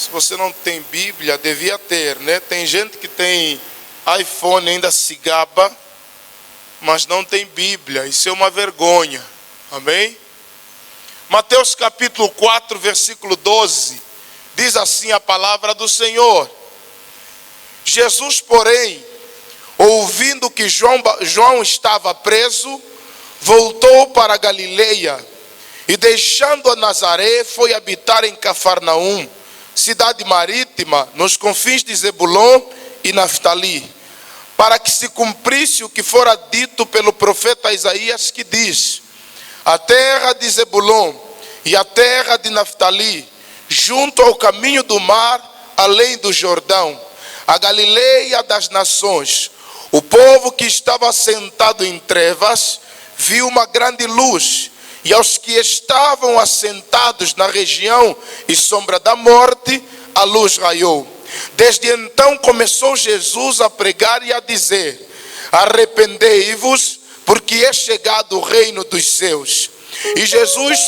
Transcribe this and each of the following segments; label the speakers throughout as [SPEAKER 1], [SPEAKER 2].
[SPEAKER 1] Se você não tem Bíblia, devia ter, né? Tem gente que tem iPhone, ainda se gaba, mas não tem Bíblia. Isso é uma vergonha. Amém? Mateus capítulo 4, versículo 12. Diz assim a palavra do Senhor. Jesus, porém, ouvindo que João estava preso, voltou para a Galileia e, deixando a Nazaré, foi habitar em Cafarnaum, cidade marítima, nos confins de Zebulon e Naftali, para que se cumprisse o que fora dito pelo profeta Isaías, que diz: a terra de Zebulon e a terra de Naftali, junto ao caminho do mar, além do Jordão, a Galileia das nações. O povo que estava sentado em trevas viu uma grande luz, e aos que estavam assentados na região e sombra da morte, a luz raiou. Desde então começou Jesus a pregar e a dizer: arrependei-vos, porque é chegado o reino dos céus. E Jesus,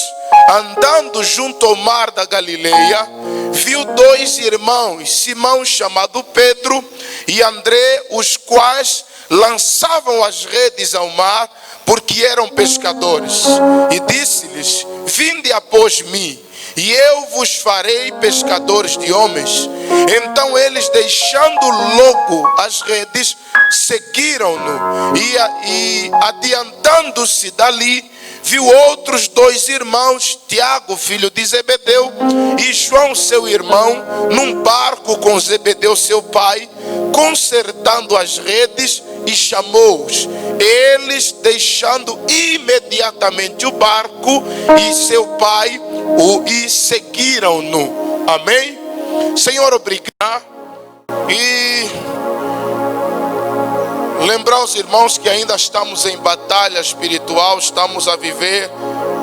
[SPEAKER 1] andando junto ao mar da Galileia, viu dois irmãos, Simão chamado Pedro e André, os quais lançavam as redes ao mar, porque eram pescadores. E disse-lhes: vinde após mim, e eu vos farei pescadores de homens. Então eles, deixando logo as redes, seguiram-no. E adiantando-se dali, viu outros dois irmãos, Tiago, filho de Zebedeu, e João, seu irmão, num barco com Zebedeu, seu pai, consertando as redes, e chamou-os. Eles, deixando imediatamente o barco e seu pai, e seguiram-no. Amém? Senhor, obrigado. E lembrar os irmãos que ainda estamos em batalha espiritual, estamos a viver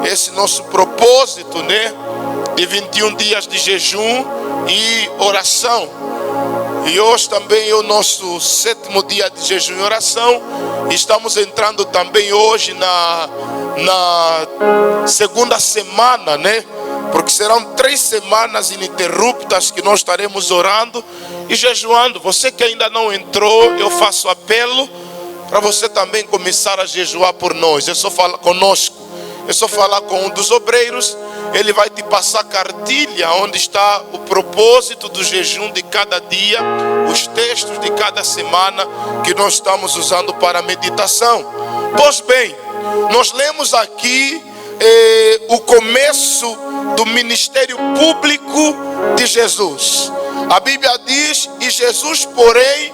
[SPEAKER 1] esse nosso propósito, né? De 21 dias de jejum e oração. E hoje também é o nosso 7º dia de jejum e oração. Estamos entrando também hoje na segunda semana, né? Porque serão 3 semanas ininterruptas que nós estaremos orando e jejuando. Você que ainda não entrou, eu faço apelo para você também começar a jejuar por nós. É só falar conosco. É só falar com um dos obreiros. Ele vai te passar cartilha onde está o propósito do jejum de cada dia, os textos de cada semana que nós estamos usando para a meditação. Pois bem, nós lemos aqui o começo do ministério público de Jesus. A Bíblia diz: e Jesus, porém,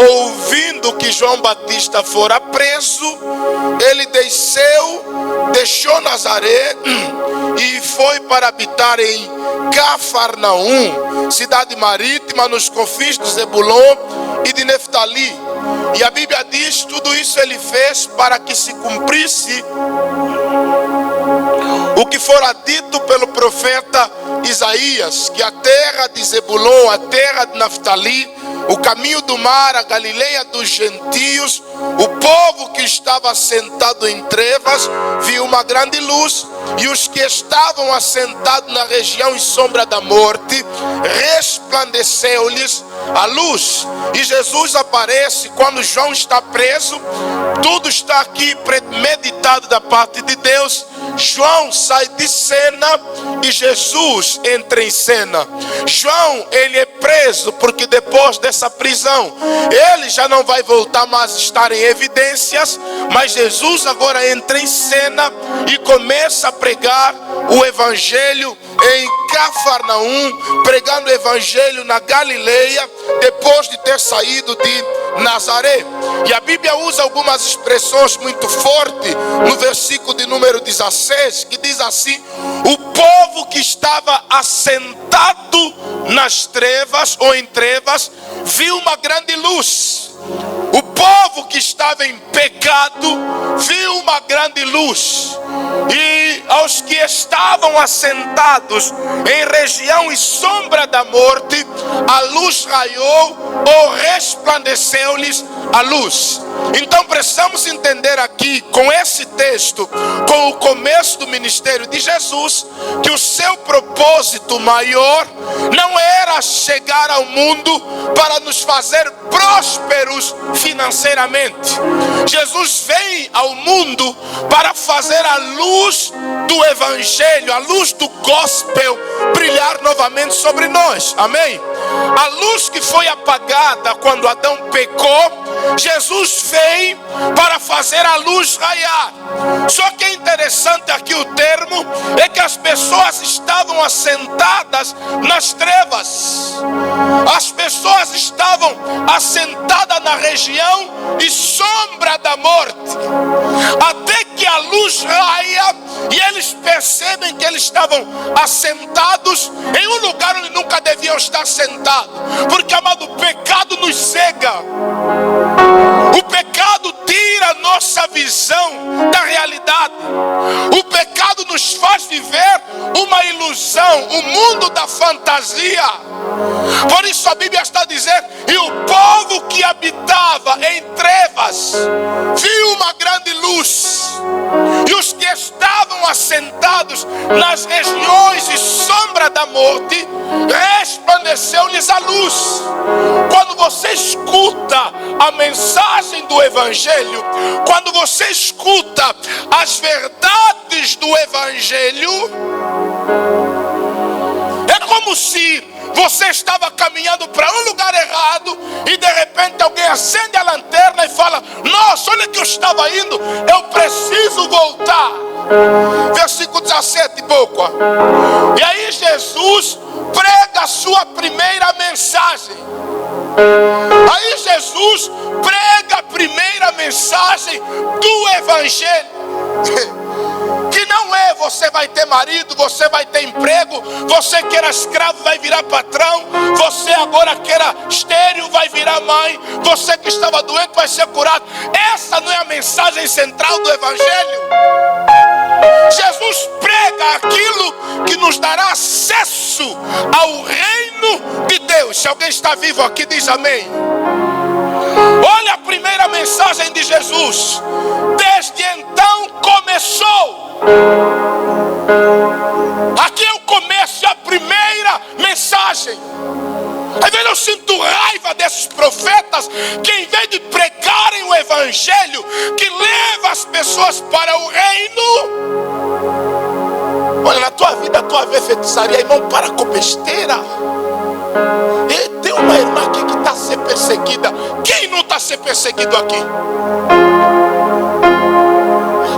[SPEAKER 1] ouvindo que João Batista fora preso, ele deixou Nazaré e foi para habitar em Cafarnaum, cidade marítima, nos confins de Zebulon e de Naftali. E a Bíblia diz: tudo isso ele fez para que se cumprisse o que fora dito pelo profeta Isaías, que a terra de Zebulon, a terra de Naftali, o caminho do mar, a Galileia dos gentios, o povo que estava assentado em trevas, viu uma grande luz, e os que estavam assentados na região e sombra da morte, resplandeceu-lhes a luz. E Jesus aparece quando João está preso. Tudo está aqui premeditado da parte de Deus. João sai de cena e Jesus entra em cena. João, ele é preso porque depois dessa prisão ele já não vai voltar mais a estar em evidências, mas Jesus agora entra em cena e começa a pregar o evangelho em Cafarnaum, pregando o evangelho na Galileia, depois de ter saído de Nazaré. E a Bíblia usa algumas expressões muito fortes no versículo de número 16, que diz assim: o povo que estava assentado nas trevas ou em trevas viu uma grande luz. o povo que estava em pecado viu uma grande luz, e aos que estavam assentados em região e sombra da morte, a luz raiou ou resplandeceu-lhes a luz. Então precisamos entender aqui, com esse texto, com o começo do ministério de Jesus, que o seu propósito maior não era chegar ao mundo para nos fazer prósperos financeiramente. Jesus vem ao mundo para fazer a luz do evangelho, a luz do gospel brilhar novamente sobre nós. Amém? A luz que foi apagada quando Adão pecou, Jesus vem para fazer a luz raiar. Só que é interessante aqui o termo, é que as pessoas estavam assentadas nas trevas. As pessoas estavam assentadas na região e sombra da morte. Até que a luz raia e eles percebem que eles estavam assentados em um lugar onde nunca deviam estar sentados. Porque, amado, o pecado nos cega. O pecado tira a nossa visão da realidade. O pecado nos faz viver uma ilusão, o mundo da fantasia. Por isso a Bíblia está dizendo: e o povo que habitava em trevas viu uma grande luz, e os que estavam assentados nas regiões e sombra da morte, resplandeceu-lhes a luz. Quando você escuta a mensagem do evangelho, quando você escuta as verdades do evangelho, é como se você estava caminhando para um lugar errado e de repente alguém acende a lanterna e fala: nossa, olha que eu estava indo, eu preciso voltar. Versículo 17 e pouco. E aí Jesus prega a sua primeira mensagem. Aí Jesus prega a primeira mensagem do evangelho. Que não é você vai ter marido, você vai ter emprego, você que era escravo vai virar patrão, você agora que era estéril vai virar mãe, você que estava doente vai ser curado. Essa não é a mensagem central do evangelho. Jesus prega aquilo que nos dará acesso ao reino de Deus. Se alguém está vivo aqui, diz amém. Olha a primeira mensagem de Jesus. Desde então começou. Aqui é o começo, a primeira mensagem. Às vezes eu sinto raiva desses profetas que, em vez de pregarem o evangelho que leva as pessoas para o reino. Olha, na tua vida tu vai ver feitiçaria, irmão, para com besteira. E tem uma irmã aqui que está a ser perseguida. Quem não está a ser perseguido aqui?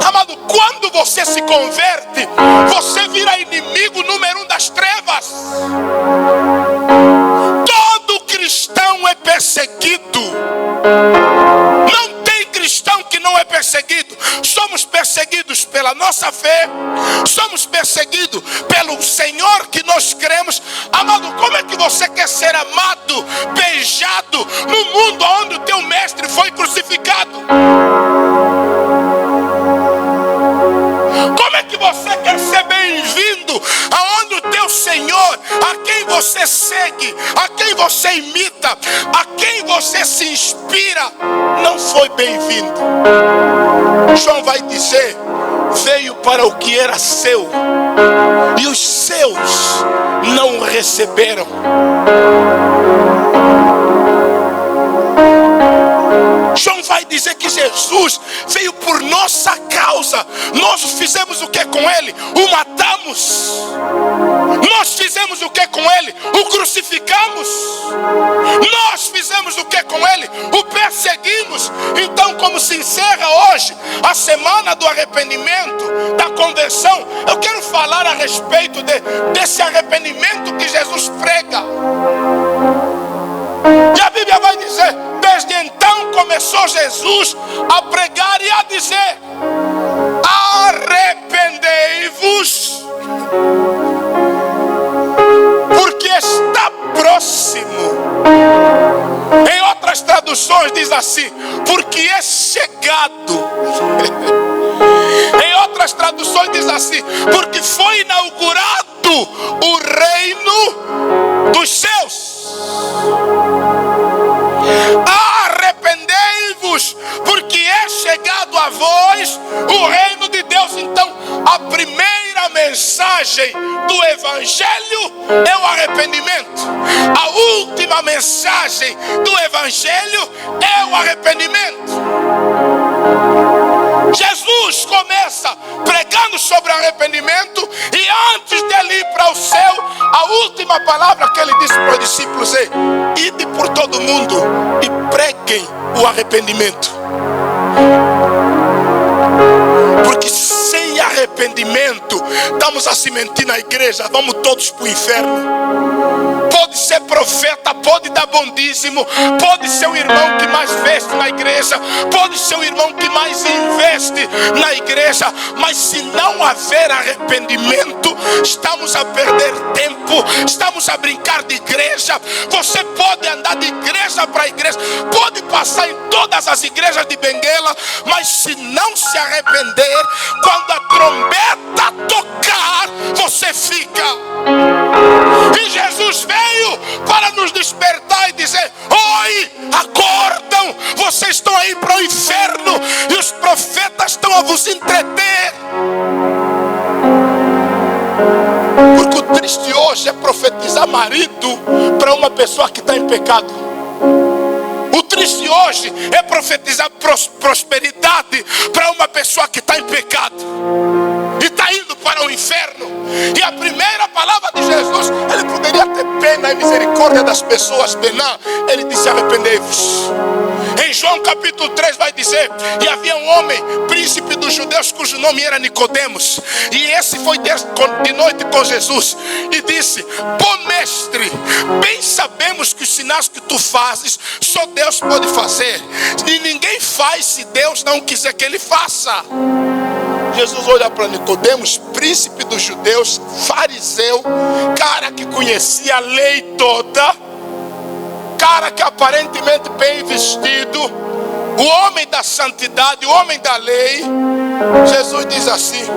[SPEAKER 1] Amado, quando você se converte, você vira inimigo número 1 das trevas. Todo cristão é perseguido. Não tem cristão que não é perseguido. Somos perseguidos pela nossa fé, somos perseguidos pelo Senhor que nós cremos. Amado, como é que você quer ser amado, beijado no mundo onde o teu mestre foi crucificado? Como é que você quer ser bem-vindo aonde o teu Senhor, a quem você segue, a quem você imita, a quem você se inspira, não foi bem-vindo? João vai dizer: veio para o que era seu e os seus não o receberam. João vai dizer que Jesus veio por nossa causa. Nós fizemos o que com ele? O matamos. Nós fizemos o que com ele? O crucificamos. Nós fizemos o que com ele? O perseguimos. Então, como se encerra hoje a semana do arrependimento, da conversão, eu quero falar a respeito desse arrependimento que Jesus prega. E a Bíblia vai dizer: desde então começou Jesus a pregar e a dizer: arrependei-vos, porque está próximo. Em outras traduções traduções diz assim: porque é chegado. Em outras traduções diz assim: porque foi inaugurado o reino dos céus. Arrependei-vos, porque é chegado a vós o reino de Deus. Então, a primeira mensagem do Evangelho é o arrependimento. A última mensagem do Evangelho é o arrependimento. Jesus começa pregando sobre arrependimento, e antes dele ir para o céu, a última palavra que ele disse para os discípulos é: ide por todo mundo e preguem o arrependimento. Porque sem arrependimento estamos a se mentir na igreja, vamos todos para o inferno. Pode ser profeta, pode dar bom dízimo, pode ser o irmão que mais veste na igreja, pode ser o irmão que mais investe na igreja, mas se não haver arrependimento, estamos a perder tempo, estamos a brincar de igreja. Você pode andar de igreja para igreja, pode passar em todas as igrejas de Benguela, mas se não se arrepender, quando a trombeta tocar, você fica. E Jesus veio para nos despertar e dizer: oi, acordam, vocês estão aí para o inferno e os profetas estão a vos entreter. Porque o triste hoje é profetizar marido para uma pessoa que está em pecado. O triste hoje é profetizar prosperidade para uma pessoa que está em pecado e está indo para o inferno. E a primeira palavra de Jesus, ele poderia ter pena e misericórdia das pessoas, penar. Ele disse: arrependei-vos. Em João capítulo 3 vai dizer: e havia um homem, príncipe dos judeus, cujo nome era Nicodemos, e esse foi de noite com Jesus e disse: bom mestre, bem sabemos que os sinais que tu fazes só Deus pode fazer, e ninguém faz se Deus não quiser que ele faça. Jesus olha para Nicodemos, príncipe dos judeus, fariseu, cara que conhecia a lei toda, cara que aparentemente bem vestido, o homem da santidade, o homem da lei. Jesus diz assim: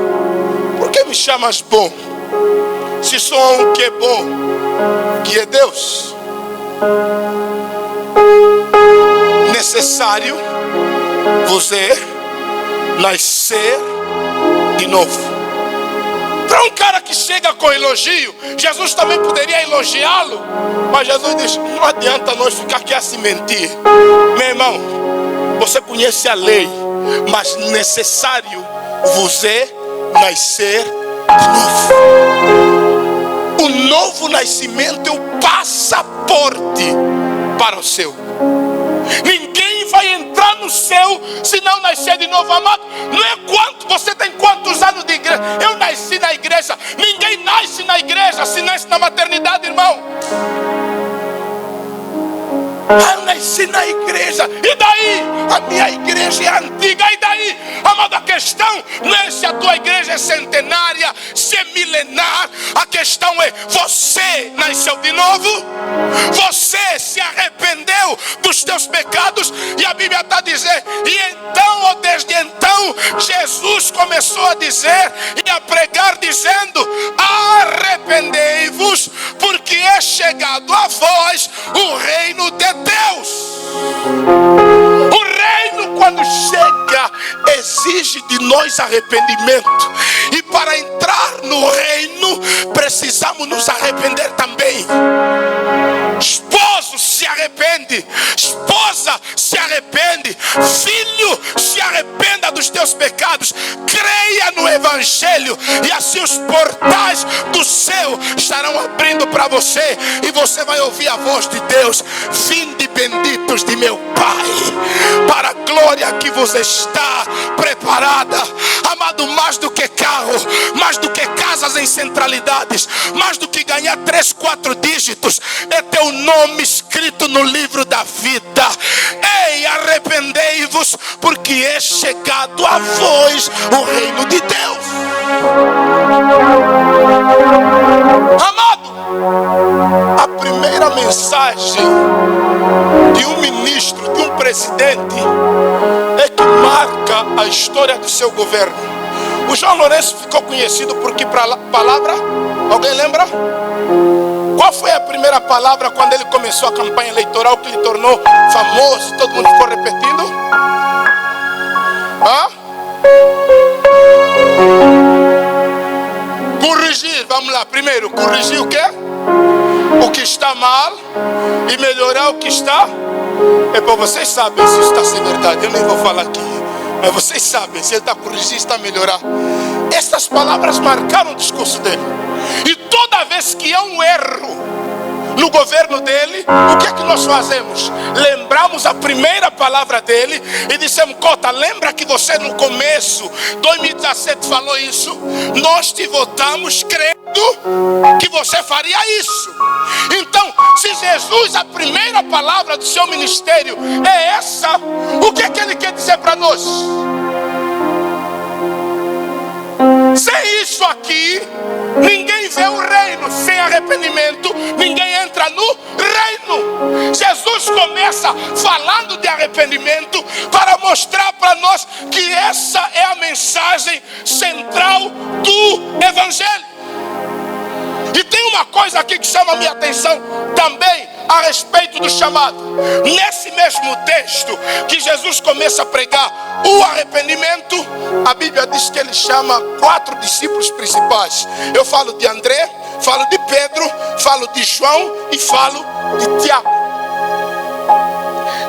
[SPEAKER 1] por que me chamas bom, se só há um que é bom, que é Deus? Necessário vos é nascer de novo. Para um cara que chega com elogio, Jesus também poderia elogiá-lo, mas Jesus diz: não adianta nós ficar aqui a se mentir. Meu irmão, você conhece a lei, mas necessário vos é nascer de novo. O novo nascimento é o passaporte para o céu. Ninguém vai entrar no céu se não nascer de novo, amado. Não é quanto você tem, quantos anos de igreja. Eu nasci na igreja. Ninguém nasce na igreja se nasce na maternidade, irmão. Eu nasci na igreja. E daí? A minha igreja é antiga. E daí? Amado, a questão não é se a tua igreja é centenária, se é milenar. A questão é: você nasceu de novo? Você se arrependeu dos teus pecados? E a Bíblia está dizendo: e então, ou desde então, Jesus começou a dizer e a pregar, dizendo: arrependei-vos, porque é chegado a vós o reino de Deus. O reino, quando chega, exige de nós arrependimento. E para entrar no reino, precisamos nos arrepender também. Esposo se arrepende, esposa se arrepende, filho se arrependa dos teus pecados, creia no Evangelho, e assim os portais do céu estarão abrindo para você, e você vai ouvir a voz de Deus: vinde benditos de meu Pai, para a glória que vos está preparada. Amado, mais do que carro, mais do que casas em centralidades, mais do que ganhar 3, 4 dígitos, é teu nome escrito no livro da vida. Ei, arrependei-vos, porque é chegado a vós o reino de Deus. Amado, a primeira mensagem de um ministro, de um presidente é que marca a história do seu governo. O João Lourenço ficou conhecido por que palavra? Alguém lembra? Qual foi a primeira palavra quando ele começou a campanha eleitoral que lhe tornou famoso? Todo mundo ficou repetindo? Corrigir, vamos lá. Primeiro, corrigir o quê? O que está mal e melhorar o que está. Bom, vocês sabem se isso está sendo verdade. Eu nem vou falar aqui. Mas vocês sabem se ele está corrigindo, está a melhorar. Essas palavras marcaram o discurso dele. E toda vez que há um erro no governo dele, o que é que nós fazemos? Lembramos a primeira palavra dele e dissemos: Cota, lembra que você no começo, 2017, falou isso? Nós te votamos crendo que você faria isso. Então, se Jesus, a primeira palavra do seu ministério é essa, o que é que ele quer dizer para nós? Sem isso aqui, ninguém vê o reino. Sem arrependimento, ninguém entra no reino. Jesus começa falando de arrependimento para mostrar para nós que essa é a mensagem central do Evangelho. E tem uma coisa aqui que chama a minha atenção também a respeito do chamado. Nesse mesmo texto que Jesus começa a pregar o arrependimento, a Bíblia diz que ele chama 4 discípulos principais. Eu falo de André, falo de Pedro, falo de João e falo de Tiago.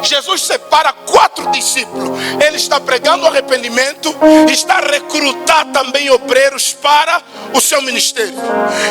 [SPEAKER 1] Jesus separa 4 discípulos. Ele está pregando o arrependimento, está a recrutar também obreiros para o seu ministério.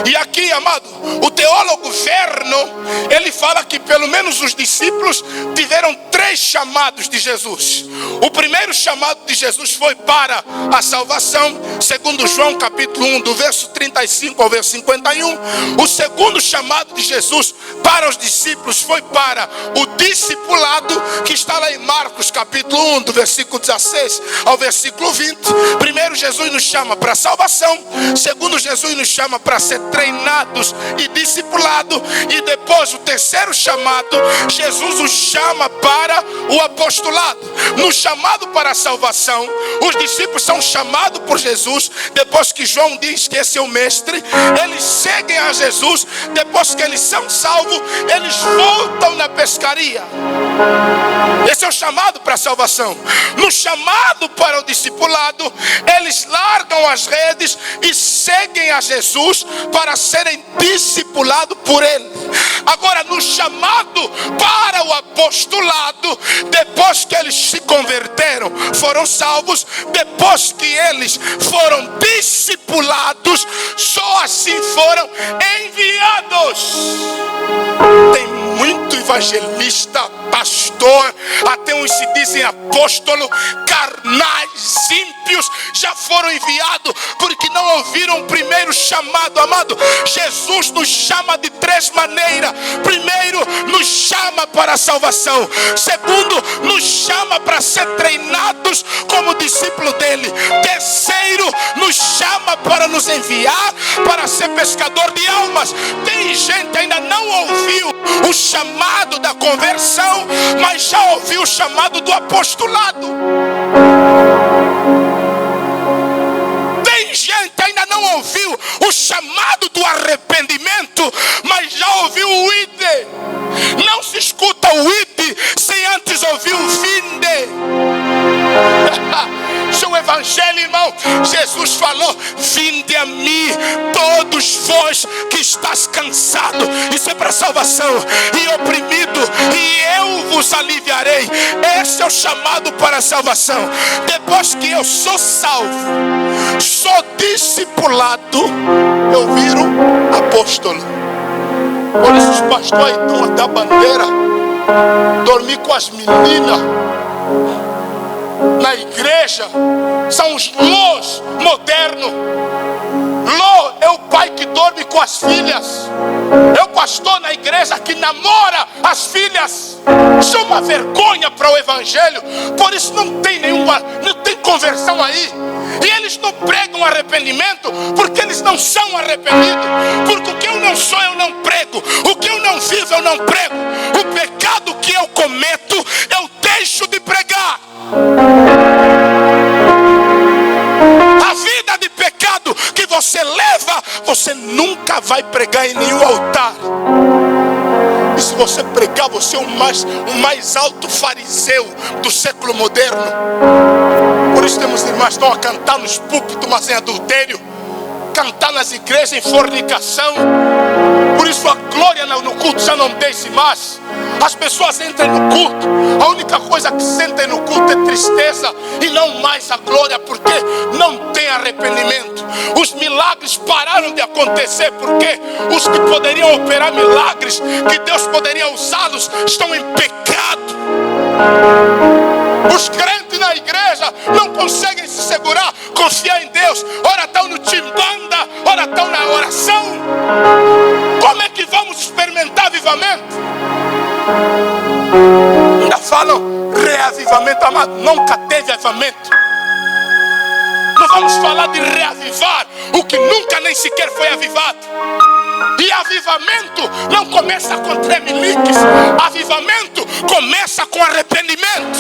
[SPEAKER 1] E aqui, amado, o teólogo Vernon, ele fala que pelo menos os discípulos tiveram 3 chamados de Jesus. O primeiro chamado de Jesus foi para a salvação, segundo João capítulo 1, do verso 35 ao verso 51. O segundo chamado de Jesus para os discípulos foi para o discipulado, que está lá em Marcos capítulo 1, do versículo 16 ao versículo 20. Primeiro, Jesus nos chama para a salvação. Segundo, Jesus nos chama para ser treinados e discipulados. E depois, o terceiro chamado, Jesus os chama para o apostolado. No chamado para a salvação, os discípulos são chamados por Jesus. Depois que João diz que esse é o mestre, eles seguem a Jesus. Depois que eles são salvos, eles voltam na pescaria. Esse é o chamado para a salvação. No chamado para o discipulado, eles largam as redes e seguem a Jesus para serem discipulados por ele. Agora, no chamado para o apostolado, depois que eles se converteram, foram salvos, depois que eles foram discipulados, só assim foram enviados. Tem muito evangelista, pastor, até uns se dizem apóstolo, carnais, ímpios, já foram enviados porque não ouviram o primeiro chamado. Amado, Jesus nos chama de 3 maneiras. Primeiro, nos chama para a salvação. Segundo, nos chama para ser treinados como discípulo dele. Terceiro, nos chama para nos enviar para ser pescador de almas. Tem gente que ainda não ouviu o chamado da conversão, mas já ouviu o chamado do apostolado. Tem gente que ainda não ouviu o chamado do arrependimento, mas já ouviu o ide. Não se escuta o ide sem antes ouvir o vinde. Seu evangelho, irmão, Jesus falou: vinde a mim, todos vós que estás cansado. Isso é para salvação. E oprimido, e eu vos aliviarei. Esse é o chamado para a salvação. Depois que eu sou salvo, sou discipulado, eu viro apóstolo. Por isso os pastores estão até a bandeira, dormir com as meninas na igreja, são os lós modernos. Ló é o pai que dorme com as filhas. É o pastor na igreja que namora as filhas. Isso é uma vergonha para o evangelho. Por isso não tem conversão aí. E eles não pregam arrependimento porque eles não são arrependidos. Porque o que eu não sou, eu não prego. O que eu não vivo, eu não prego. O pecado que eu cometo, eu deixo de pregar. A vida de pecado que você leva, você nunca vai pregar em nenhum altar. E se você pregar, você é o mais alto fariseu do século moderno. Por isso temos irmãs que estão a cantar nos púlpitos, mas em adultério. Cantar nas igrejas em fornicação. Por isso a glória no culto já não desce mais. As pessoas entram no culto, a única coisa que sentem no culto é tristeza e não mais a glória, porque não tem arrependimento. Os milagres pararam de acontecer porque os que poderiam operar milagres, que Deus poderia usá-los, estão em pecado. Os crentes na igreja não conseguem se segurar, confiar em Deus. Ora estão no timbanda, ora estão na oração. Como é que vamos experimentar avivamento? Ainda falam reavivamento, amado. Nunca teve avivamento. Não vamos falar de reavivar o que nunca nem sequer foi avivado. E avivamento não começa com tremeliques. Avivamento começa com arrependimento.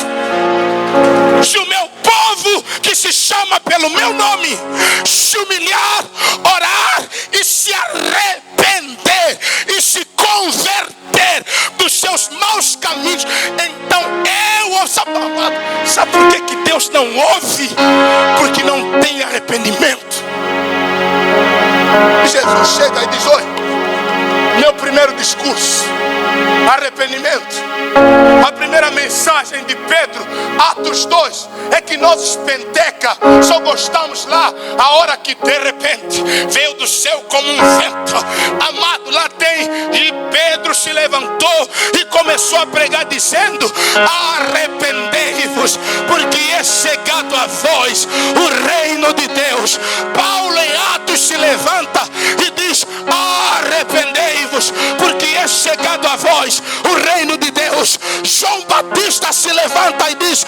[SPEAKER 1] Se o meu povo, que se chama pelo meu nome, se humilhar, orar e se arrepender e se converter dos seus maus caminhos, então eu ouço. Sabe por que Deus não ouve? Porque não tem arrependimento. Jesus chega e diz: oi, meu primeiro discurso, arrependimento. A primeira mensagem de Pedro, Atos 2, é que nós penteca só gostamos lá a hora que de repente veio do céu como um vento. Amado, lá tem, e Pedro se levantou e começou a pregar dizendo: arrependei-vos, porque é chegado a vós o reino de Deus. Paulo em Atos se levanta e diz: arrependei-vos, porque é chegado a vós o reino de Deus. João Batista se levanta e diz: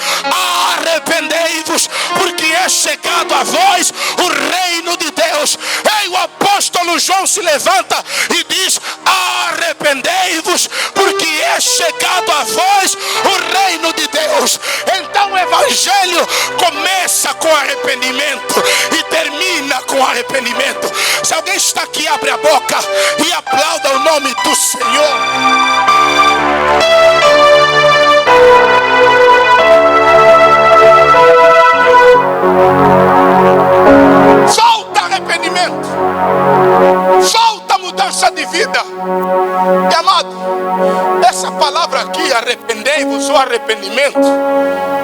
[SPEAKER 1] arrependei-vos, porque é chegado a vós o reino de Deus. E o apóstolo João se levanta e diz: arrependei-vos, porque é chegado a vós o reino de Deus. Então o evangelho começa com arrependimento e termina com arrependimento. Se alguém está aqui, abre a boca e aplauda o nome do Senhor. Falta arrependimento, falta mudança de vida. E amado, essa palavra aqui, arrependei-vos ou arrependimento,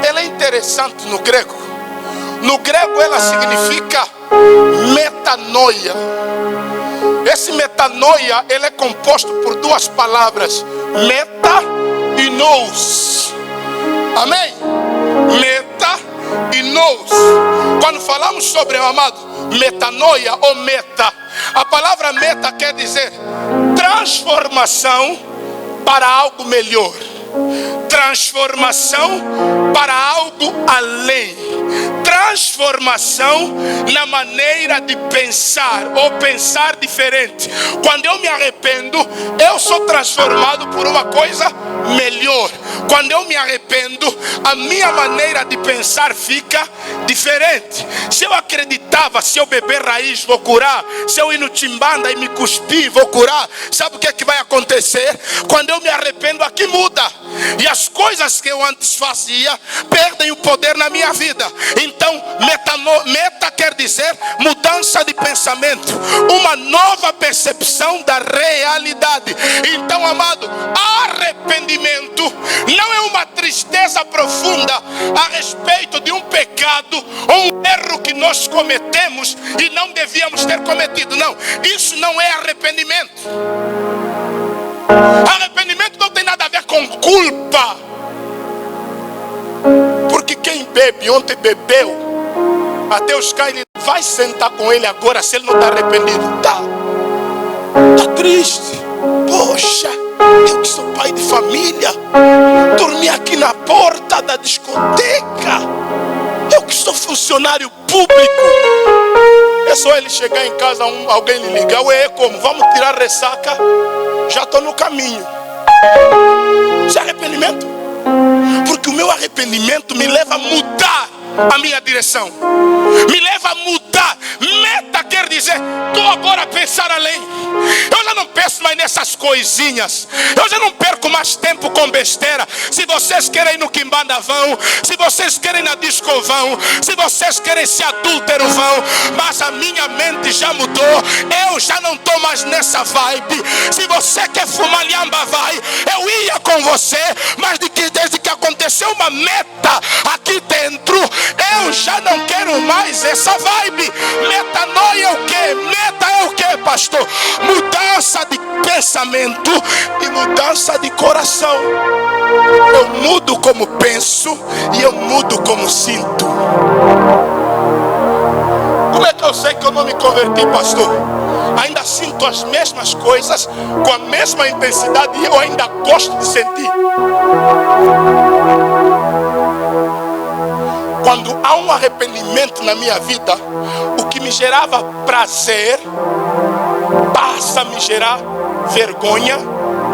[SPEAKER 1] ela é interessante no grego. No grego ela significa metanoia. Esse metanoia, ele é composto por duas palavras: meta e nous. Amém? Meta e nous. Quando falamos sobre, amado, metanoia ou meta, a palavra meta quer dizer transformação para algo melhor, transformação para algo além, transformação na maneira de pensar ou pensar diferente. Quando eu me arrependo, eu sou transformado por uma coisa melhor. Quando eu me arrependo, a minha maneira de pensar fica diferente. Se eu acreditava, se eu beber raiz vou curar, se eu ir no timbanda e me cuspir vou curar, sabe o que é que vai acontecer? Quando eu me arrependo, aqui muda. E as coisas que eu antes fazia perdem o poder na minha vida. Então meta quer dizer mudança de pensamento, uma nova percepção da realidade. Então, amado, arrependimento não é uma tristeza profunda a respeito de um pecado ou um erro que nós cometemos e não devíamos ter cometido. Não, isso não é arrependimento. Arrependimento não tem nada a ver com culpa. Porque quem bebe, ontem bebeu, até os caem, vai sentar com ele agora se ele não está arrependido. Está triste. Poxa, eu que sou pai de família, dormi aqui na porta da discoteca. Eu que sou funcionário público. É só ele chegar em casa, alguém lhe ligar, ué, como? Vamos tirar ressaca? Já estou no caminho. Isso é arrependimento. Porque o meu arrependimento me leva a mudar a minha direção. Me leva a mudar. Meta quer dizer, estou agora a pensar além. Eu já não penso mais nessas coisinhas. Eu já não perco mais tempo com besteira. Se vocês querem ir no Quimbanda, vão. Se vocês querem ir na disco, vão. Se vocês querem ser adúltero, vão. Mas a minha mente já mudou. Eu já não estou mais nessa vibe. Se você quer fumar lhamba, vai. Eu ia com você. Mas desde que aconteceu uma meta aqui dentro, eu já não quero mais essa vibe. Metanoia é o que? Meta é o que, pastor? Mudança de pensamento e mudança de coração. Eu mudo como penso e eu mudo como sinto. Como é que eu sei que eu não me converti, pastor? Ainda sinto as mesmas coisas com a mesma intensidade e eu ainda gosto de sentir. Quando há um arrependimento na minha vida, o que me gerava prazer passa a me gerar vergonha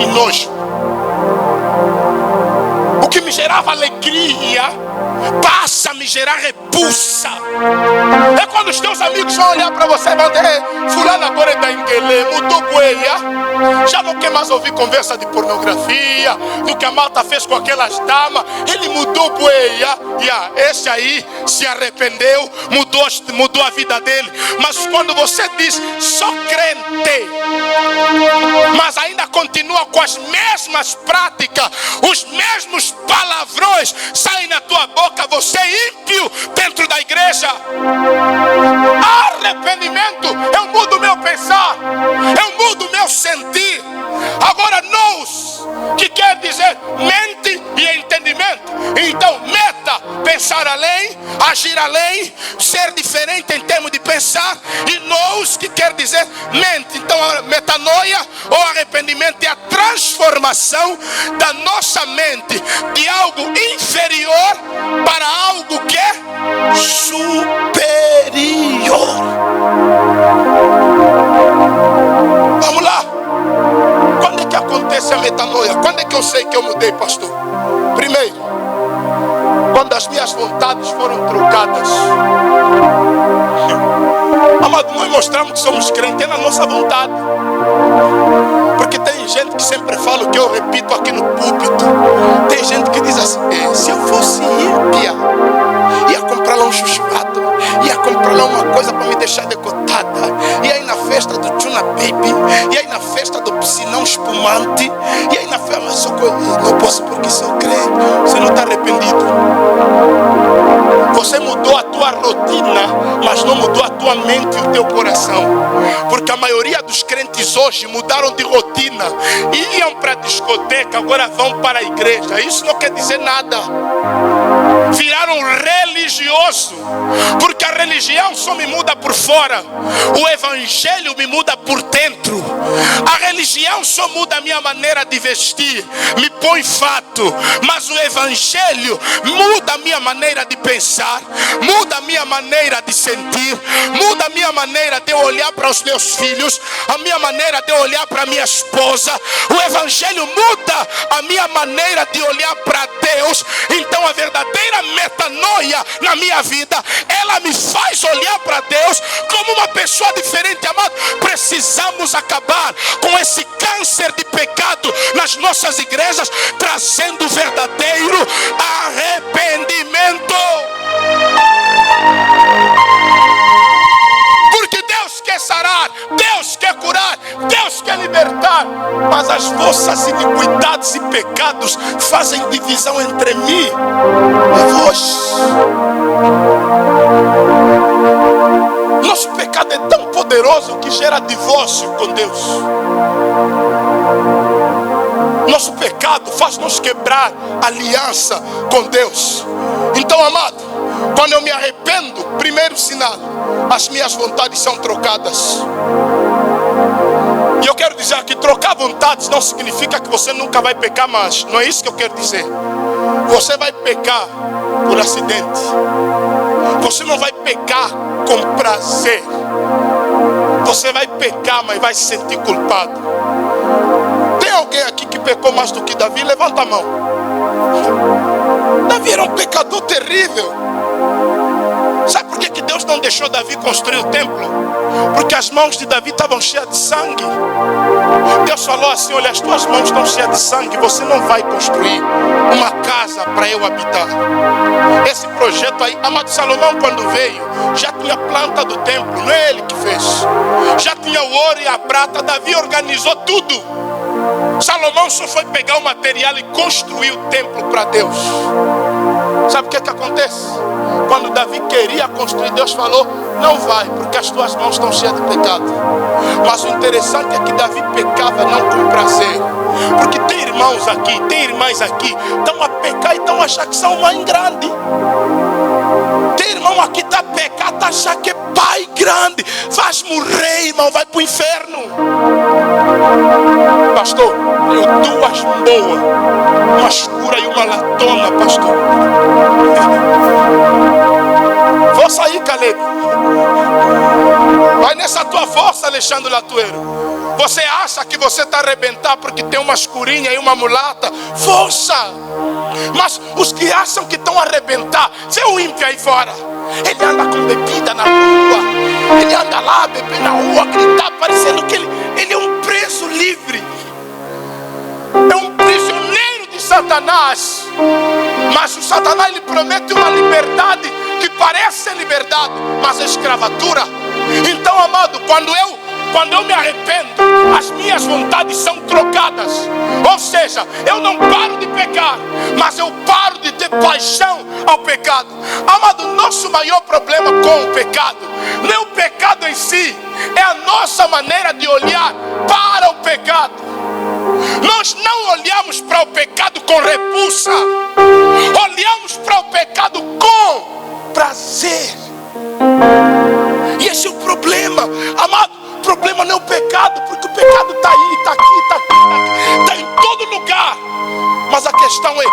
[SPEAKER 1] e nojo. O que me gerava alegria passa a me gerar repulsa. É quando os teus amigos vão olhar para você e vão dizer: fulano agora é da Inguelê, mudou boeia. Já não quer mais ouvir conversa de pornografia, do que a malta fez com aquelas damas. Ele mudou boeia. Esse aí se arrependeu, mudou a vida dele. Mas quando você diz: sou crente, mas ainda continua com as mesmas práticas, os mesmos palavrões saem na tua boca, você é ímpio dentro da igreja. Arrependimento, eu mudo o meu pensar, eu mudo o meu sentir. Agora nous, que quer dizer mente e entendimento. Então meta, pensar além, agir além, ser diferente em termos de pensar. E nous, que quer dizer mente. Então a metanoia ou arrependimento é a transformação da nossa mente de algo inferior para algo que é superior. Vamos lá. Quando é que acontece a metanoia? Quando é que eu sei que eu mudei, pastor? Primeiro, quando as minhas vontades foram trocadas. Amado, nós mostramos que somos crentes é na nossa vontade. Porque tem gente que sempre fala o que eu repito aqui no púlpito. Tem gente que diz assim: se eu fosse ímpia, ia comprar lá um chuchurado, ia comprar lá uma coisa para me deixar decotada, e aí na festa do Tuna Baby, e aí na festa do piscinão espumante, e aí na festa, mas não posso porque sou crente. Você não está arrependido. Você mudou a tua rotina, mas não mudou a tua mente e o teu coração. Porque a maioria dos crentes hoje mudaram de rotina. Iam para a discoteca, agora vão para a igreja. Isso não quer dizer nada. Viraram religioso. Porque a religião só me muda por fora. O evangelho me muda por dentro. A religião só muda a minha maneira de vestir, me põe fato. Mas o evangelho muda a minha maneira de pensar, muda a minha maneira de sentir, muda a minha maneira de olhar para os meus filhos, a minha maneira de olhar para minha esposa. O evangelho muda a minha maneira de olhar para Deus. Então a verdadeira metanoia na minha vida, ela me faz olhar para Deus como uma pessoa diferente. Amado, precisamos acabar com esse câncer de pecado nas nossas igrejas, trazendo verdadeiro arrependimento. Porque Deus quer sarar, Deus quer curar, Deus quer libertar. Mas as vossas iniquidades e pecados fazem divisão entre mim e vós. Nosso pecado é tão poderoso que gera divórcio com Deus. Nosso pecado faz-nos quebrar aliança com Deus. Então, amado, quando eu me arrependo, primeiro sinal, as minhas vontades são trocadas. E eu quero dizer que trocar vontades não significa que você nunca vai pecar mais. Não é isso que eu quero dizer. Você vai pecar por acidente. Você não vai pecar com prazer. Você vai pecar, mas vai se sentir culpado. Tem alguém aqui que pecou mais do que Davi? Levanta a mão. Davi era um pecador terrível. Sabe por que Deus não deixou Davi construir o templo? Porque as mãos de Davi estavam cheias de sangue. Deus falou assim: olha, as tuas mãos estão cheias de sangue, você não vai construir uma casa para eu habitar. Esse projeto aí, amado, Salomão quando veio, já tinha planta do templo, não é ele que fez. Já tinha o ouro e a prata, Davi organizou tudo. Salomão só foi pegar o material e construir o templo para Deus. Sabe o que acontece? Quando Davi queria construir, Deus falou: não vai, porque as tuas mãos estão cheias de pecado. Mas o interessante é que Davi pecava não com prazer. Porque tem irmãos aqui, tem irmãs aqui, estão a pecar e estão a achar que são mãe grande. Tem irmão aqui que está a pecar, está a achar que é pai grande. Vais morrer, irmão, vai para o inferno. Pastor, eu duas boas, uma escura e uma latona, pastor. Força aí, Caleb. Vai nessa tua força, Alexandre Latueiro. Você acha que você está a arrebentar porque tem uma escurinha e uma mulata? Força! Mas os que acham que estão a arrebentar, vê o ímpio aí fora. Ele anda com bebida na rua. Ele anda lá, bebendo na rua, gritar, parecendo que ele é um preso livre. É um prisioneiro de Satanás. Mas o Satanás, ele promete uma liberdade que parece liberdade, mas é escravatura. Então, amado, quando eu me arrependo, as minhas vontades são trocadas. Ou seja, eu não paro de pecar, mas eu paro de ter paixão ao pecado. Amado, nosso maior problema com o pecado não é o pecado em si, é a nossa maneira de olhar para o pecado. Nós não olhamos para o pecado com repulsa, olhamos para o pecado com prazer. E esse é o problema, amado. O problema não é o pecado, porque o pecado está aí, está aqui, está aqui, está em todo lugar. Mas a questão é,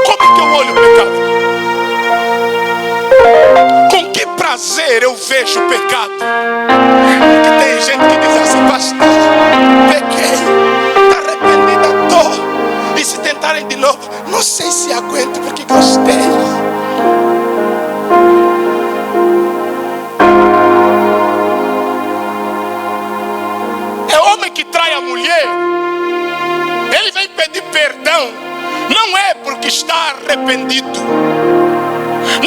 [SPEAKER 1] como é que eu olho o pecado? Com que prazer eu vejo o pecado? Porque tem gente que diz assim: pastor, pequei, está arrependido, estou. E se tentarem de novo, não sei se aguento, porque gostei. Que trai a mulher, ele vem pedir perdão, não é porque está arrependido,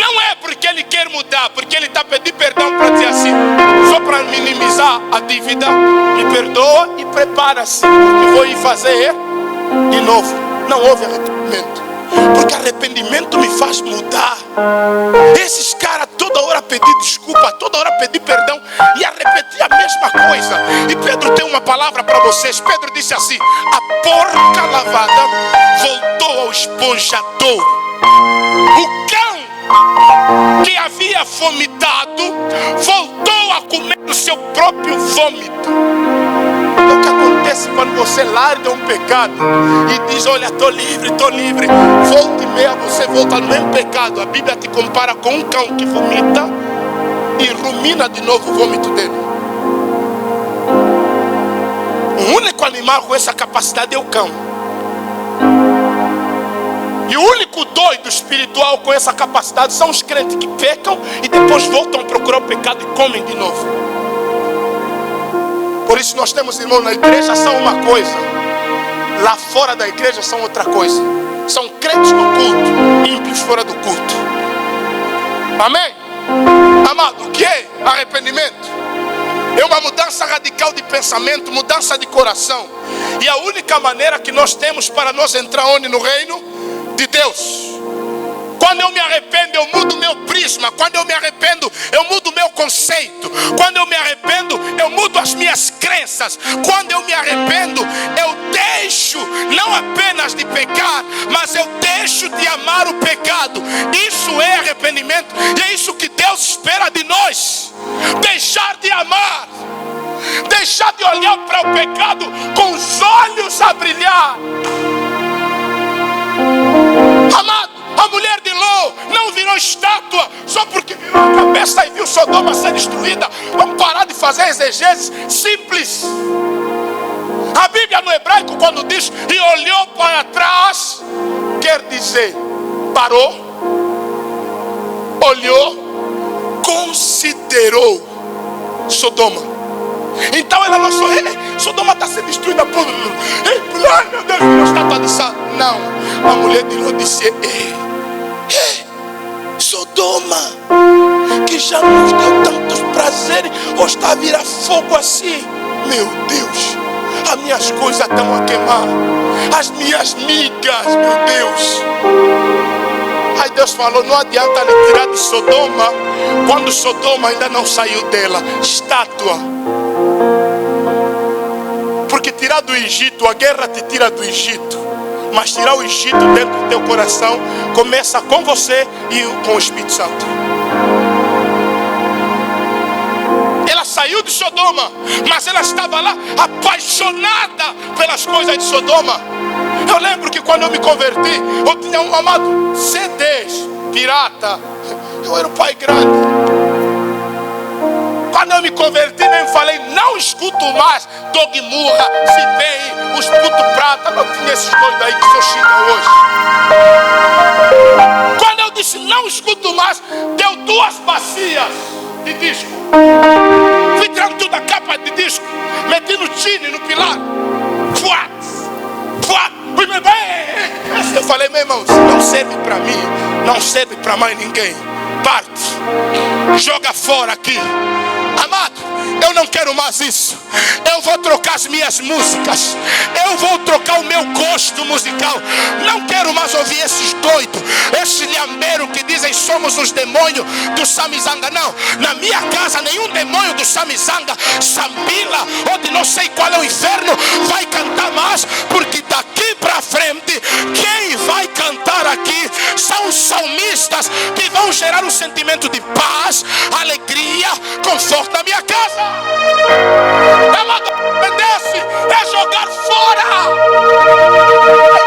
[SPEAKER 1] não é porque ele quer mudar, porque ele está pedindo perdão para dizer assim, só para minimizar a dívida, me perdoa e prepara-se, porque vou ir fazer de novo. Não houve arrependimento, porque arrependimento me faz mudar. Esses caras toda hora pedir desculpa, toda hora pedir perdão e a repetir a mesma coisa. E Pedro tem uma palavra para vocês. Pedro disse assim: a porca lavada voltou ao esponjador. O cão que havia vomitado voltou a comer o seu próprio vômito. O que acontece quando você larga um pecado e diz: olha, estou livre, volta e meia você volta no mesmo pecado. A Bíblia te compara com um cão que vomita e rumina de novo o vômito dele. O único animal com essa capacidade é o cão. E o único doido espiritual com essa capacidade são os crentes que pecam e depois voltam a procurar o pecado e comem de novo. Por isso nós temos irmãos na igreja, são uma coisa, lá fora da igreja são outra coisa. São crentes no culto, ímpios fora do culto. Amém? Amado, o que é arrependimento? É uma mudança radical de pensamento, mudança de coração. E a única maneira que nós temos para nós entrar onde? No reino de Deus. Quando eu me arrependo, eu mudo o meu prisma. Quando eu me arrependo, eu mudo o meu conceito. Quando eu me arrependo, eu mudo as minhas crenças. Quando eu me arrependo, eu deixo não apenas de pecar, mas eu deixo de amar o pecado. Isso é arrependimento. E é isso que Deus espera de nós. Deixar de amar. Deixar de olhar para o pecado com os olhos a brilhar. Amado, a mulher de Ló não virou estátua só porque virou a cabeça e viu Sodoma ser destruída. Vamos parar de fazer exegeses simples. A Bíblia no hebraico, quando diz e olhou para trás, quer dizer parou, olhou, considerou Sodoma. Então ela não só, Sodoma está sendo destruída por... Ai meu Deus, uma estátua de sal. Não, a mulher de Ló disse, Sodoma, que já nos deu tantos prazeres, ou está a virar fogo assim. Meu Deus, as minhas coisas estão a queimar, as minhas migas, meu Deus. Aí Deus falou, não adianta lhe tirar de Sodoma, quando Sodoma ainda não saiu dela, estátua. Porque tirar do Egito, a guerra te tira do Egito, mas tirar o Egito dentro do teu coração começa com você e com o Espírito Santo. Ela saiu de Sodoma, mas ela estava lá apaixonada pelas coisas de Sodoma. Eu lembro que quando eu me converti, eu tinha um amado CDs pirata. Eu era um pai grande. Quando eu me converti, nem falei, não escuto mais Dog Murra, se bem, os puto prata. Não tinha esses doidos aí que sou China hoje. Quando eu disse, não escuto mais, deu 2 bacias de disco. Fui tirando tudo a capa de disco, meti no tine, no pilar. Eu falei, meu irmão, isso não serve para mim, não serve para mais ninguém. Parte, joga fora aqui. Amado, eu não quero mais isso. Eu vou trocar as minhas músicas, eu vou trocar o meu gosto musical. Não quero mais ouvir esses doidos, esses lhambeiros que dizem somos os demônios do Samizanga. Não, na minha casa nenhum demônio do Samizanga, Sambila ou de não sei qual é o inferno vai cantar mais. Porque daqui para frente quem vai cantar aqui são os salmistas, que vão gerar um sentimento de paz, alegria, conforto na minha casa. Amado, obedece, é jogar fora.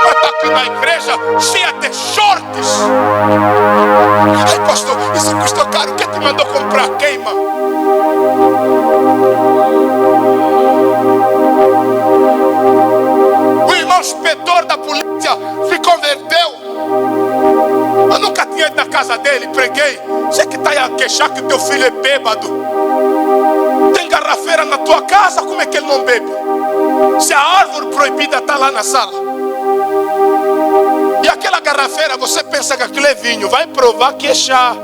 [SPEAKER 1] Vai estar aqui na igreja cheia de shorts. Ai pastor, isso custou caro, quem te mandou comprar? Queima. O irmão inspetor da polícia se converteu. Eu nunca tinha ido na casa dele, preguei. Você que está a queixar que o teu filho é bêbado. Tem garrafeira na tua casa, como é que ele não bebe? Se a árvore proibida está lá na sala. E aquela garrafeira, você pensa que aquilo é vinho, vai provar que é chá.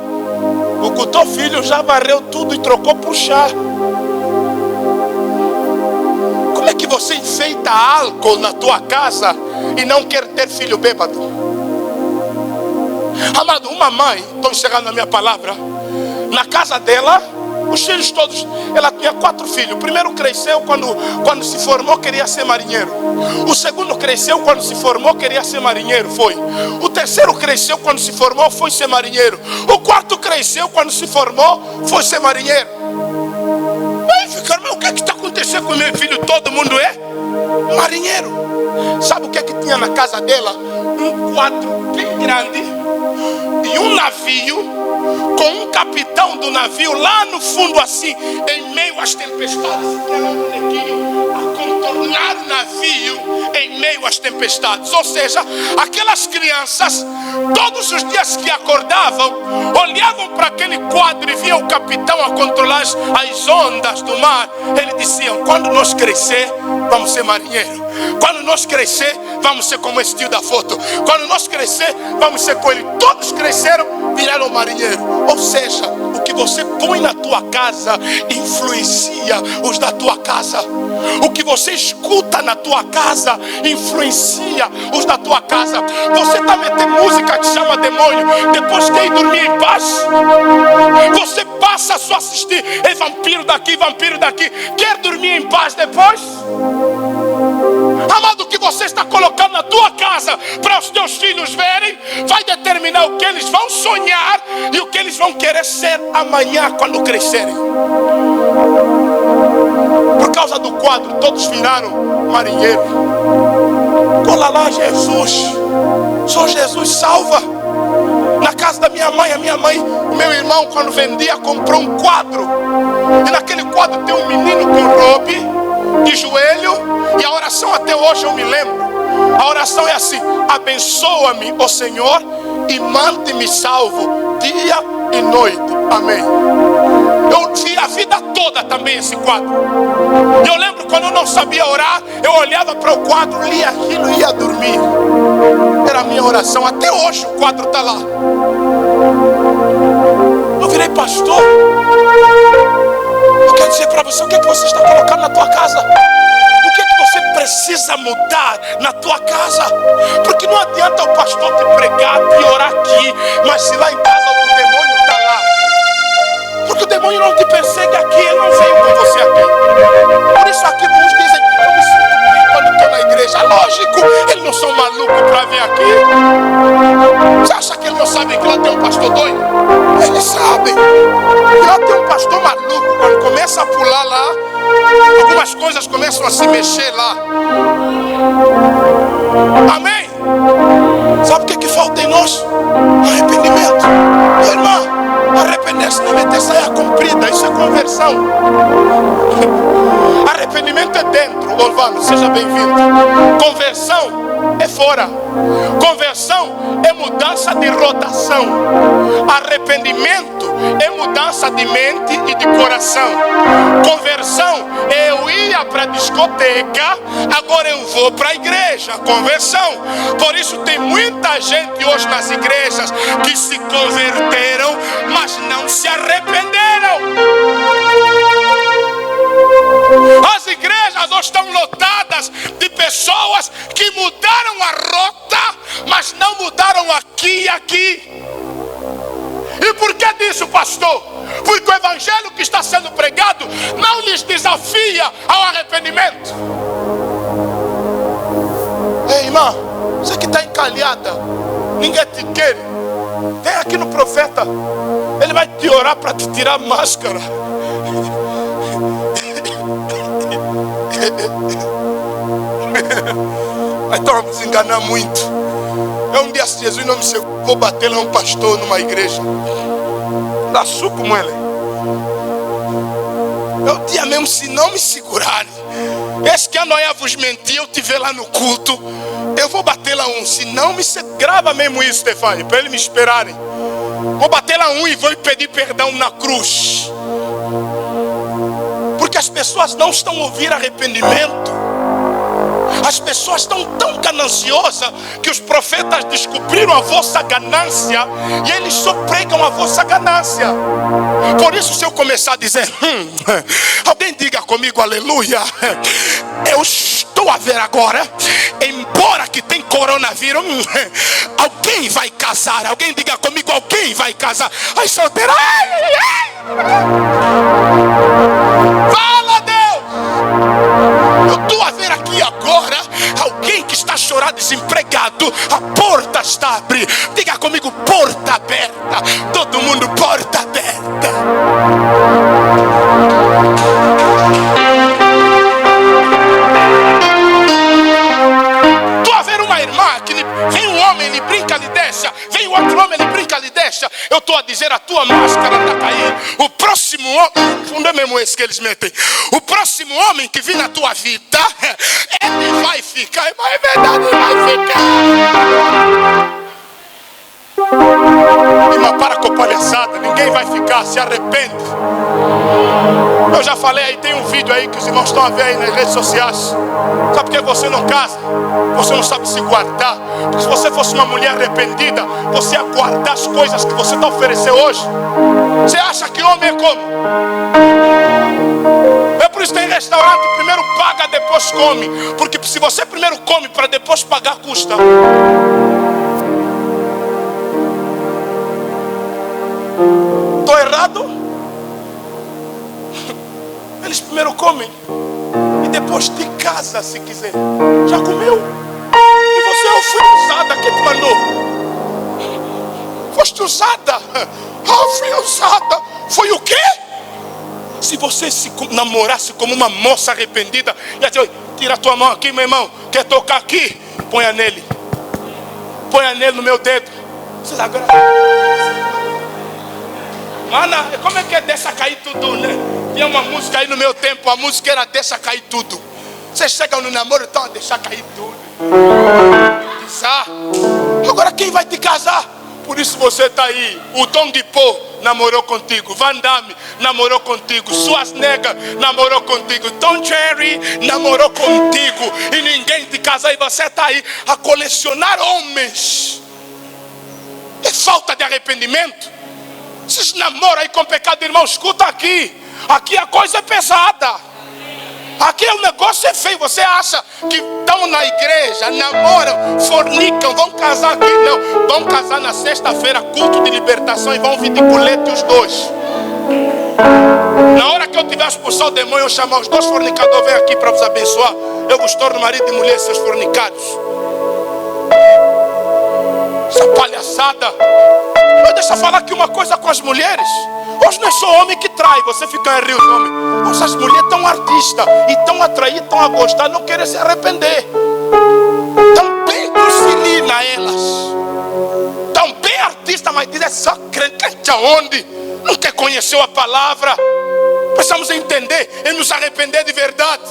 [SPEAKER 1] O teu filho já varreu tudo e trocou por chá. Como é que você enfeita álcool na tua casa e não quer ter filho bêbado? Amado, uma mãe, estou encerrando a minha palavra, na casa dela, os filhos todos, ela tinha 4 filhos. O primeiro cresceu quando se formou, queria ser marinheiro. O segundo cresceu quando se formou, queria ser marinheiro, foi. O terceiro cresceu quando se formou, foi ser marinheiro. O quarto cresceu quando se formou, foi ser marinheiro. Aí ficaram, mas o que está acontecendo com o meu filho? Todo mundo é marinheiro. Sabe o que tinha na casa dela? Um quadro bem grande e um navio com um capitão do navio lá no fundo assim, em meio às tempestades, aquele bonequinho a contornar o navio em meio às tempestades. Ou seja, aquelas crianças, todos os dias que acordavam, olhavam para aquele quadro e viam o capitão a controlar as ondas do mar. Eles diziam, quando nós crescer, vamos ser marinheiros. Quando nós crescer, vamos ser como esse tio da foto. Quando nós crescer, vamos ser com ele. Todos cresceram, viraram marinheiro. Ou seja, o que você põe na tua casa influencia os da tua casa. O que você escuta na tua casa influencia os da tua casa. Você está metendo música que chama demônio, depois quer ir dormir em paz. Você passa só a assistir, é vampiro daqui, quer dormir em paz depois? Amado, o que você está colocando na tua casa para os teus filhos verem, vai determinar o que eles vão sonhar e o que eles vão querer ser amanhã quando crescerem. Por causa do quadro, todos viraram marinheiro. Cola lá, Jesus, só Jesus salva. casa da minha mãe. A minha mãe, meu irmão, quando vendia, comprou um quadro. E naquele quadro tem um menino com robe, de joelho. E a oração até hoje eu me lembro. A oração é assim: abençoa-me, ó Senhor, e mantém-me salvo dia e noite. Amém. Eu vi a vida toda também esse quadro. Eu lembro quando eu não sabia orar, eu olhava para o quadro, lia aquilo e ia dormir. Era a minha oração. Até hoje o quadro está lá. Eu virei pastor. Eu quero dizer para você, o que é que você está colocando na tua casa? O que é que você precisa mudar na tua casa? Porque não adianta o pastor te pregar, te orar aqui, mas se lá em casa o demônio está lá. Porque o demônio não te persegue aqui, ele não veio com você aqui. Por isso aqui uns dizem, eu me sinto bem quando estou na igreja. Lógico, eles não são malucos para vir aqui. Você acha que eles não sabem que lá tem um pastor doido? Eles sabem. Que lá tem um pastor maluco. Quando começa a pular lá, algumas coisas começam a se mexer lá. Amém? Sabe o que falta em nós? Arrependimento. Irmão, arrepender-se não é ter saia comprida, isso é conversão. Arrependimento é dentro. Olvano, seja bem-vindo. Conversão é fora. Conversão é mudança de rotação. Arrependimento é mudança de mente e de coração. Conversão é eu ia para a discoteca, agora eu vou para a igreja. Conversão. Por isso tem muita gente hoje nas igrejas que se converteram, mas não se arrependeram. As igrejas hoje estão lotadas de pessoas que mudaram a rota, mas não mudaram aqui e aqui. E por que disso, pastor? Porque o evangelho que está sendo pregado não lhes desafia ao arrependimento. Ei, irmã, você que está encalhada, ninguém te quer. Vem aqui no profeta, ele vai te orar para te tirar a máscara. Mas vamos enganar muito. Um dia, se Jesus não me segurou, vou bater lá um pastor numa igreja. Dá suco, como ele. Eu dia mesmo, se não me segurarem, esse que amanhã vos mentir, eu te ver lá no culto, eu vou bater lá um. Se não me segurarem, grava mesmo isso, Stefani, para eles me esperarem. Vou bater lá um e vou pedir perdão na cruz. Porque as pessoas não estão ouvindo arrependimento. As pessoas estão tão gananciosas que os profetas descobriram a vossa ganância e eles só pregam a vossa ganância. Por isso, se eu começar a dizer, alguém diga comigo, aleluia. Eu estou a ver agora, embora que tem coronavírus, alguém vai casar. Alguém diga comigo, alguém vai casar. Ai, solteira. Fala, Deus. Eu estou a ver aqui agora alguém que está chorando, desempregado. A porta está abrindo. Diga comigo, porta aberta. Todo mundo, porta aberta. Estou a ver uma irmã que vem um homem, ele brinca, lhe deixa. Vem outro homem, ele brinca, lhe deixa. Eu estou a dizer, a tua máscara está caindo. O próximo homem, não é mesmo esse que eles metem? O próximo homem que vir na tua vida, ele vai ficar. Mas é verdade, ele vai ficar. Irmã, para com palhaçada. Ninguém vai ficar, se arrepende. Eu já falei aí, tem um vídeo aí que os irmãos estão a ver aí nas redes sociais. Sabe por que você não casa? Você não sabe se guardar. Porque se você fosse uma mulher arrependida, você ia guardar as coisas que você está oferecendo hoje. Você acha que homem é como? É por isso que tem restaurante, primeiro paga, depois come. Porque se você primeiro come para depois pagar, custa. Estou errado? Eles primeiro comem e depois de casa, se quiser. Já comeu? E você, eu fui usada, quem te mandou? Foste usada? Fui usada. Foi o quê? Se você se namorasse como uma moça arrependida, ia dizer, tira a tua mão aqui, meu irmão. Quer tocar aqui? Ponha nele. Ponha nele no meu dedo. Vocês agora... Mano, como é que é deixa cair tudo, né? Tinha uma música aí no meu tempo, a música era deixa cair tudo. Vocês chegam no namoro, então a deixar cair tudo. Agora quem vai te casar? Por isso você está aí. O Tom de Pô namorou contigo. Van Damme namorou contigo. Schwarzenegger namorou contigo. Tom Jerry namorou contigo. E ninguém te casa. E você está aí a colecionar homens. É falta de arrependimento. Vocês namoram aí com pecado, irmão. Escuta aqui. Aqui a coisa é pesada. Aqui o negócio é feio. Você acha que estão na igreja, namoram, fornicam, vão casar aqui? Não, vão casar na sexta-feira, culto de libertação, e vão vir de colete os dois. Na hora que eu tiver expulsar o demônio, eu chamar os dois fornicadores, vem aqui para vos abençoar. Eu vos torno marido e mulher, seus fornicados. Essa palhaçada. Mas deixa eu falar aqui uma coisa com as mulheres. Hoje não é só homem que trai. Você fica a rir os homens. Hoje as mulheres estão artistas e estão a trair, estão a gostar, não querem se arrepender. Estão bem docilina elas. Estão bem artistas, mas dizem só crente aonde? Não quer conhecer a palavra. Precisamos entender e nos arrepender de verdade.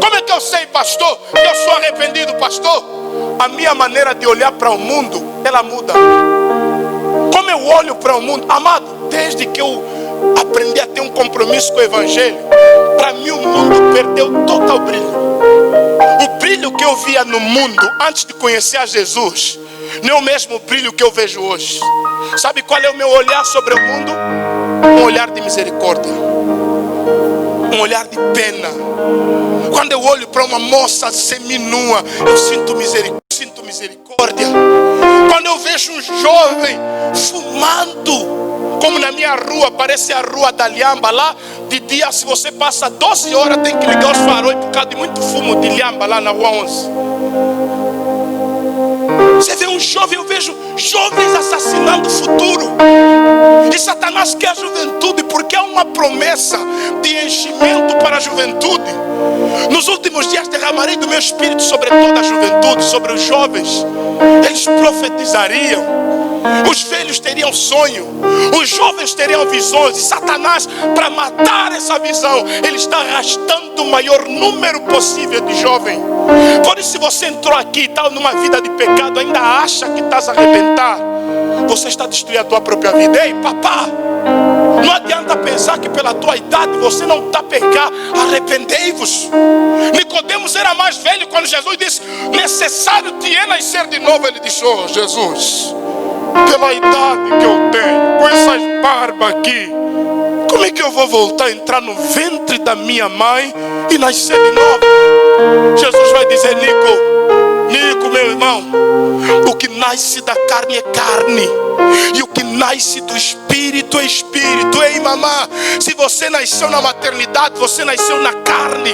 [SPEAKER 1] Como é que eu sei, pastor, que eu sou arrependido, pastor? A minha maneira de olhar para o mundo, ela muda. Como eu olho para o mundo, amado, desde que eu aprendi a ter um compromisso com o evangelho, para mim o mundo perdeu total brilho. O brilho que eu via no mundo antes de conhecer a Jesus não é o mesmo brilho que eu vejo hoje. Sabe qual é o meu olhar sobre o mundo? Um olhar de misericórdia, um olhar de pena. Quando eu olho para uma moça seminua, eu sinto misericórdia. Quando eu vejo um jovem fumando, como na minha rua, parece a rua da Lhamba, lá de dia, se você passa 12 horas, tem que ligar os faróis por causa de muito fumo de Lhamba, lá na rua 11. Você vê um jovem, eu vejo jovens assassinando o futuro. E Satanás quer a juventude, porque é uma promessa de enchimento para a juventude. Nos últimos dias derramarei do meu espírito sobre toda a juventude, sobre os jovens. Eles profetizariam. Os velhos teriam sonho, os jovens teriam visões. E Satanás, para matar essa visão, ele está arrastando o maior número possível de jovens. Por isso, se você entrou aqui e está numa vida de pecado, ainda acha que estás a arrebentar, você está destruindo a tua própria vida. Ei, papá, não adianta pensar que pela tua idade você não está a pecar. Arrependei-vos. Nicodemos era mais velho quando Jesus disse: necessário te é nascer de novo. Ele disse: oh Jesus, pela idade que eu tenho, com essas barbas aqui, como é que eu vou voltar a entrar no ventre da minha mãe e nascer de novo? Jesus vai dizer: Nico, meu irmão, o que nasce da carne é carne, e o que nasce do espírito é espírito. Ei, mamã, se você nasceu na maternidade, você nasceu na carne.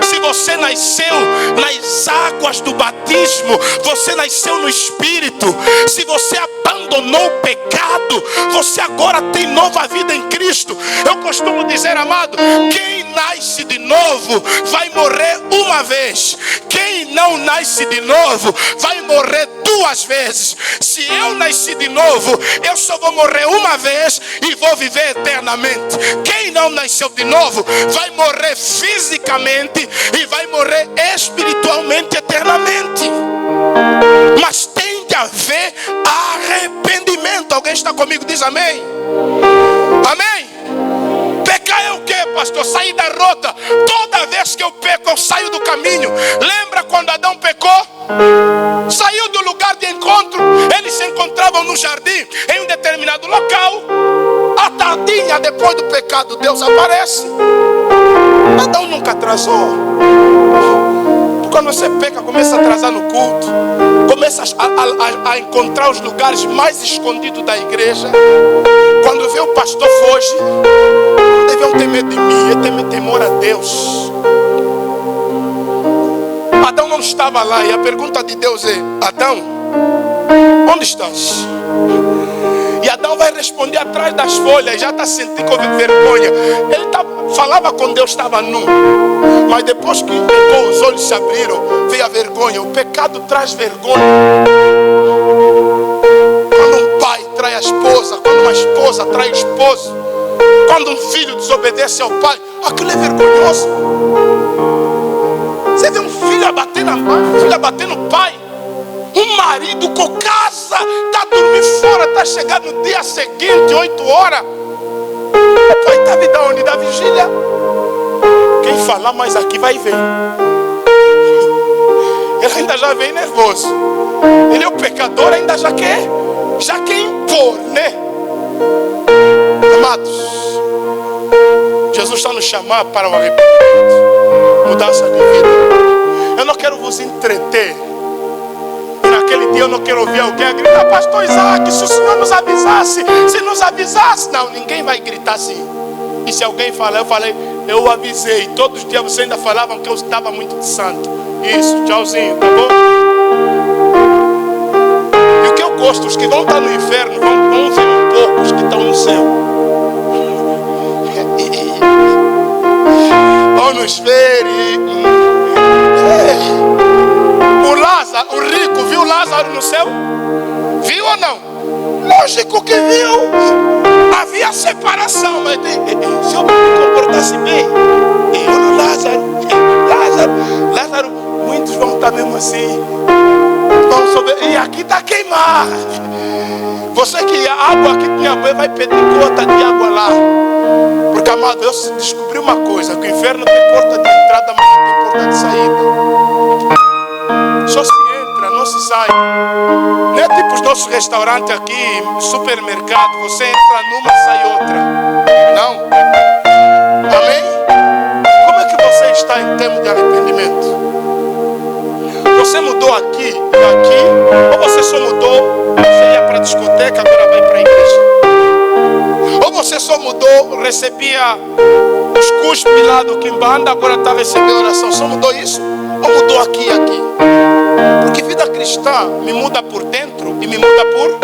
[SPEAKER 1] Se você nasceu nas águas do batismo, você nasceu no espírito. Se você abandonou o pecado, você agora tem nova vida em Cristo. Eu costumo dizer, amado, quem nasce de novo vai morrer uma vez. Quem não nasce de novo vai morrer duas vezes. Se eu nasci de novo, eu só vou morrer uma vez e vou viver eternamente. Quem não nasceu de novo vai morrer fisicamente e vai morrer espiritualmente eternamente. Mas tem que haver arrependimento. Alguém está comigo? Diz amém. Amém. Pecar é o que, pastor? Sair da rota. Toda vez que eu peco, eu saio do caminho. Lembra quando Adão pecou? Saiu do lugar de encontro. Eles se encontravam no jardim, em um determinado local. À tardinha, depois do pecado, Deus aparece. Adão nunca atrasou. Quando você peca, começa a atrasar no culto, começa a encontrar os lugares mais escondidos da igreja. Quando vê o pastor foge, não deviam ter medo de mim, eu tenho temor a Deus. Adão não estava lá, e a pergunta de Deus é: Adão, onde estás? E Adão vai responder atrás das folhas, já está sentindo com vergonha. Ele falava com Deus, estava nu. Mas depois que pecou, os olhos se abriram, veio a vergonha. O pecado traz vergonha. trai a esposa, quando uma esposa trai o esposo, quando um filho desobedece ao pai, aquilo é vergonhoso. Você vê um filho a bater na mãe, um filho a bater no pai, um marido com casa, está dormindo fora, está chegando no dia seguinte, 8 horas. O pai está vindo onde? Da vigília. Quem falar mais aqui vai ver. Ele ainda já vem nervoso. Ele é o pecador, ainda já quer impor, né? Amados, Jesus está nos chamando para o arrependimento, mudança de vida. Eu não quero vos entreter. E naquele dia eu não quero ouvir alguém gritar: pastor Isaac, se o senhor nos avisasse, se nos avisasse. Não, ninguém vai gritar assim. E se alguém falar, eu falei, eu avisei. Todos os dias vocês ainda falavam que eu estava muito de santo. Isso, tchauzinho, tá bom? E o que eu gosto, os que vão estar no inferno vão ver um pouco os que estão no céu. Vão nos ver O Lázaro, o rico, viu Lázaro no céu? Viu ou não? Lógico que viu. Havia separação, mas se eu me comportasse bem, eu, Lázaro, muitos vão estar mesmo assim. E aqui está queimado. Você que a água aqui tinha banho, vai pedir gota de água lá. Porque, amado, eu descobri uma coisa: que o inferno tem porta de entrada, mas não tem porta de saída. Só se entra, não se sai. Não é tipo os nossos restaurantes aqui, supermercado, você entra numa e sai outra. Não. Amém? Como é que você está em termos de arrependimento? Você mudou aqui e aqui, ou você só mudou, você ia para a discoteca, agora vai para a igreja? Ou você só mudou, recebia os cuspes lá do Kimbanda, agora está recebendo oração? Só mudou isso? Ou mudou aqui e aqui? Porque vida cristã me muda por dentro e me muda por